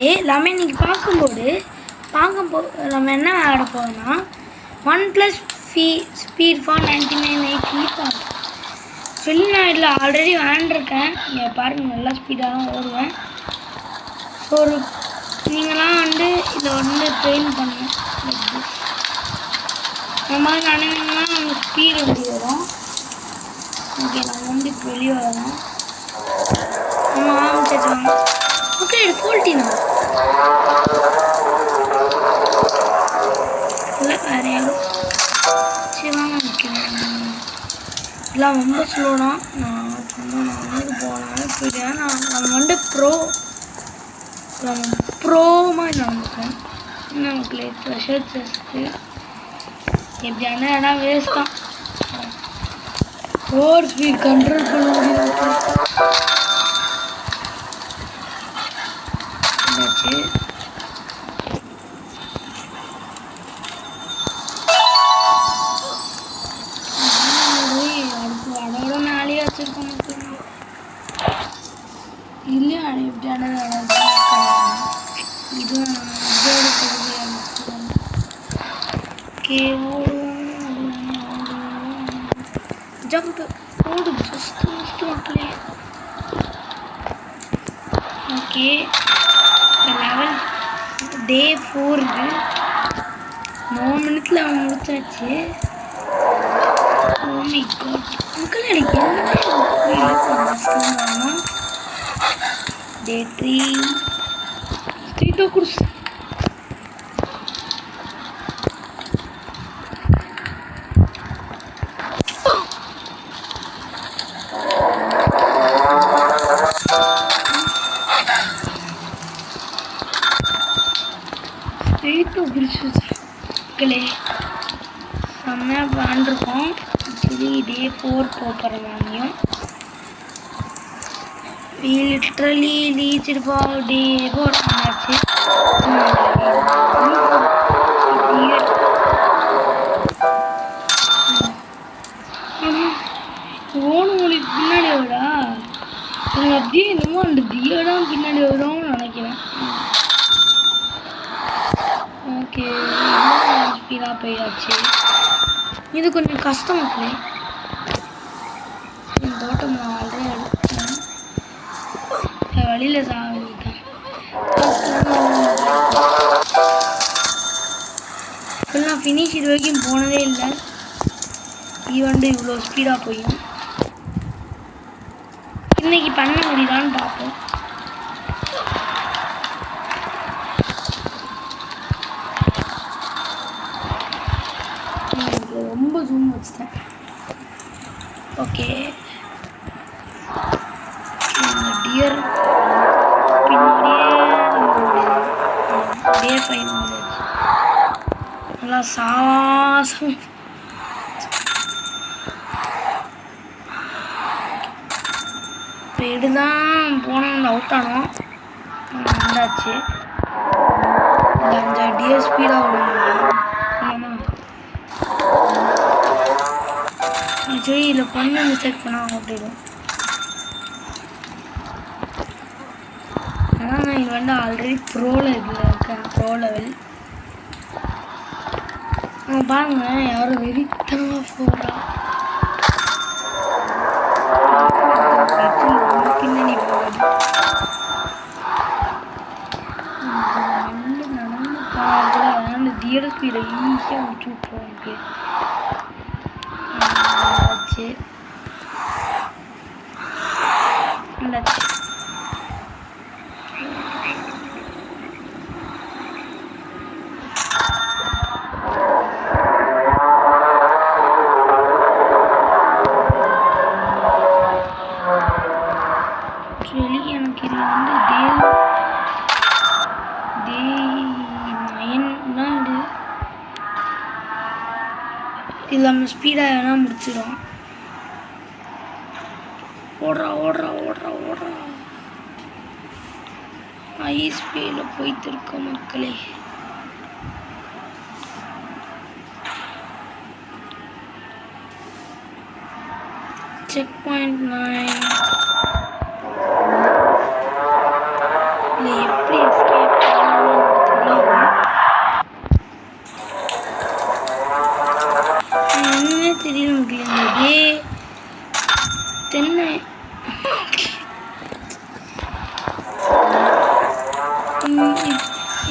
எல்லாமே இன்றைக்கி பார்க்கும்போது நம்ம என்ன ஆட போகிறோம்னா 1+ ஸ்பீட் ஃபார் 99 சொல்லி நான் இதில் ஆல்ரெடி விளாண்டுருக்கேன். இங்கே பாருங்கள், நல்லா ஸ்பீடாக தான் ஓடுவேன். ஸோ நீங்களாம் இதை ட்ரெயின் பண்ணணும். இந்த மாதிரி நடந்தீங்கன்னா நம்ம ஸ்பீடு வரும். ஓகே, நம்ம இப்போ வெளியே வரோம். நம்ம ஆரம்பிச்சிருவாங்க. ஓகே, இது ஃபோல்ட்டினா இல்லை வேறு யாரும். சரி வாங்க, நிற்கிறேன். இதெல்லாம் ரொம்ப ஸ்லோதான். நான் போனாலும் போயிட்டேன். நம்ம ப்ரோ மாதிரி நடந்துப்பேன். நமக்கு ப்ரெஷர் செஸ்ட்டு எப்படியான இடம் வேஸ்ட் தான். ஓவர் ஸ்பீட் கண்ட்ரோல் பண்ண முடியாது. அதோட மேலேயே வச்சிருக்கோம். இல்லையா எப்படியான இது இதோட ஓகே, ஜம்ப் ஓடு மக்களே. ஓகே, லெவல் டே 4 இது 9 மினிட்ல அவன் முடிச்சாச்சு. ஓ மை காட் மக்கள், எனக்கு என்ன டே 3 குருஸ். மக்களே செம்மையாக விளாண்டுருக்கோம். சரி, டே 4 போகிறோம். வாங்கியும் லிட்ரலி ரீச்டு ஃபார் டே 4 ஆச்சு. ஓனமொழிக்கு பின்னாடி விடா எனக்கு அப்படியே என்னமோ அந்த டியர்டாக பின்னாடி வரும்னு நினைக்கிறேன். ஓகே, ஸ்பீடாக போயாச்சு. இது கொஞ்சம் கஷ்டம் மக்களே. என் தோட்டம் நான் ஆல்ரெடி எடுத்தேன். வழியில் சாவிட்டேன். நான் ஃபினிஷ் இது வரைக்கும் போனதே இல்லை. ஈவெண்ட் இவ்வளோ ஸ்பீடாக போயும் இன்னைக்கு பண்ண முடியுதான்னு பார்ப்போம். ரொம்ப ஜூம் வச்சுட்டேன். ஓகே, டியர் பின்னாடியே டே 5 நல்லா சாவாசம். இப்போ எடுதான் போனோம், அவுட் ஆனோம். வந்தாச்சு. இந்த 5 டியர் ஸ்பீடாக விடுங்க. சரி, இதில் பண்ண மிஸ்டேக் பண்ணால் ஓட்டிடும். ஆனால் நான் இது ஆல்ரெடி ப்ரோவில் இதில் இருக்கேன். ப்ரோ லெவல் பாருங்க, யாரும் வெறித்தனமாக போகிறா. பின்னணி போகாது. நடந்து போனால் அந்த தியர் ஸ்பீடை ஈஸியாக முடிச்சு விட்ருவோம். எனக்கு எனக்கு இது டே 9 தான். இது நம்ம ஸ்பீடாக வேணால் முடிச்சிடும். ஓடுறா ஹை ஸ்பீடில் போயிட்டு இருக்கோம் மக்களே. செக் பாயிண்ட் 9 எப்படி எஸ்கேப்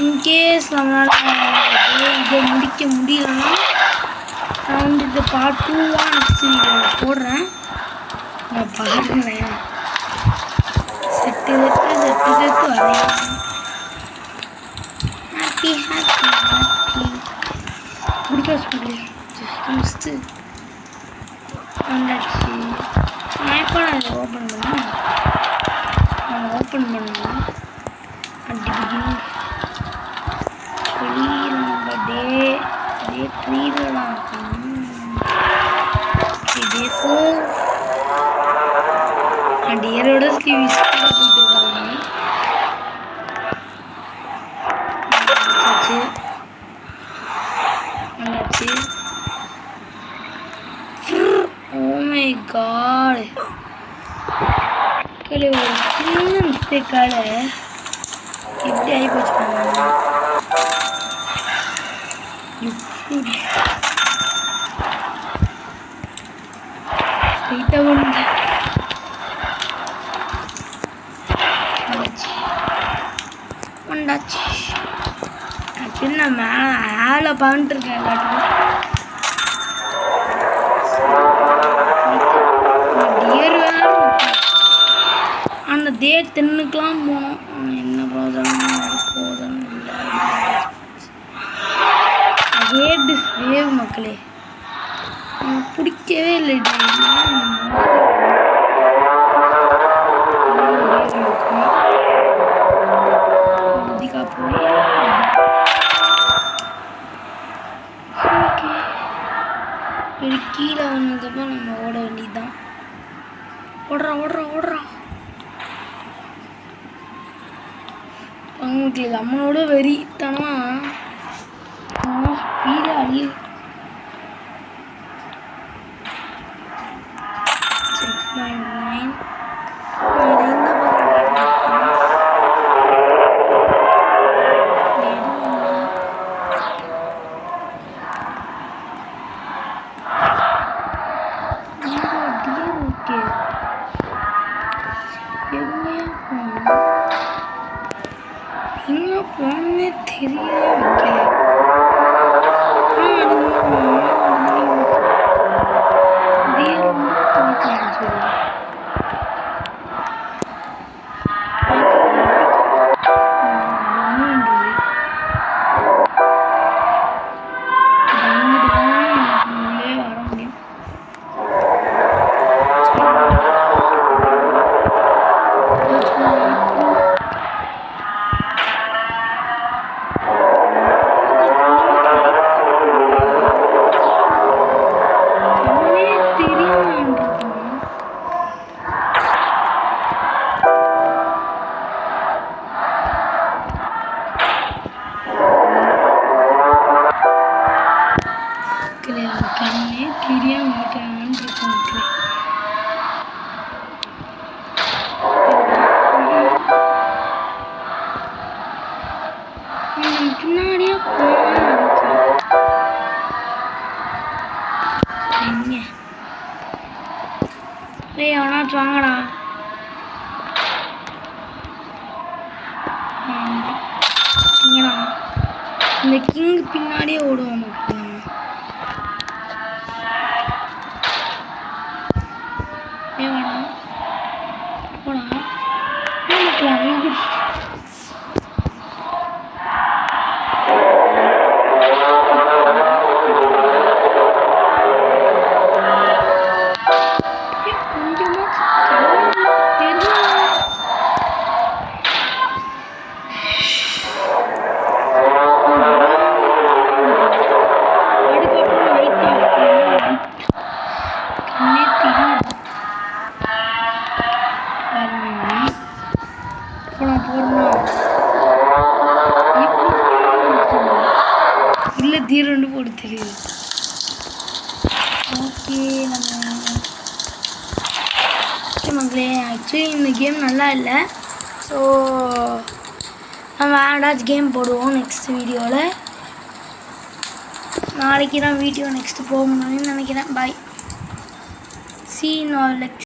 இன்கேஸ் நம்மளால் இதை முடிக்க முடியலன்னா நான் வந்து இதை பார்ட் 2 நெக்ஸ்ட் வீடியோவில் போடுறேன். நான் பாருங்களேன் செட்டு வரையா ஹாப்பி பிடிக்காது ஜஸ்ட்டு வந்தாச்சு. நான் எப்போ அதை ஓப்பன் பண்ணேன் நம்ம டே 3 தான் டே 4 டேரோட ஸ்லீவ்ஸ் போட்டுருக்காங்க. வந்தாச்சு. ஓ மை காட் ஒரு சின்ன மிஸ்டேக்கால எப்படி ஆகி போச்சு பாருங்க. வந்தாச்சு. ஆக்சுவலி நான் மேலே பண்ணிட்டுருக்கேன் எல்லாத்துக்கும். அந்த தின்னுக்கெலாம் போனோம். என்ன போதும் இல்லை. வேவ் மக்களே பிடிக்கவே இல்லை. கீழே வந்தப்போ நம்ம ஓட வேண்டியதுதான். ஓடுறான் அவங்களுக்கு நம்மளோட வெறித்தனமா ஸ்பீடாக அழிய. செக் பாயிண்ட் 9 போனே தெரியல. கண்ணே தெரியாம விட்டாங்கன்னு இருக்கோம். பின்னாடியே அவனாச்சும் வாங்கடா. இந்த கிங் பின்னாடியே ஓடுவோம். இல்லை தீரண்டு போட தெரியுது. ஓகே மக்களே, ஆக்சுவலி இந்த கேம் நல்லா இல்லை. ஸோ நம்ம வேண்டாச்சும் கேம் போடுவோம் நெக்ஸ்ட் வீடியோவில். நாளைக்கு தான் வீடியோ நெக்ஸ்ட்டு போகணும்னு நினைக்கிறேன். பாய். See you all next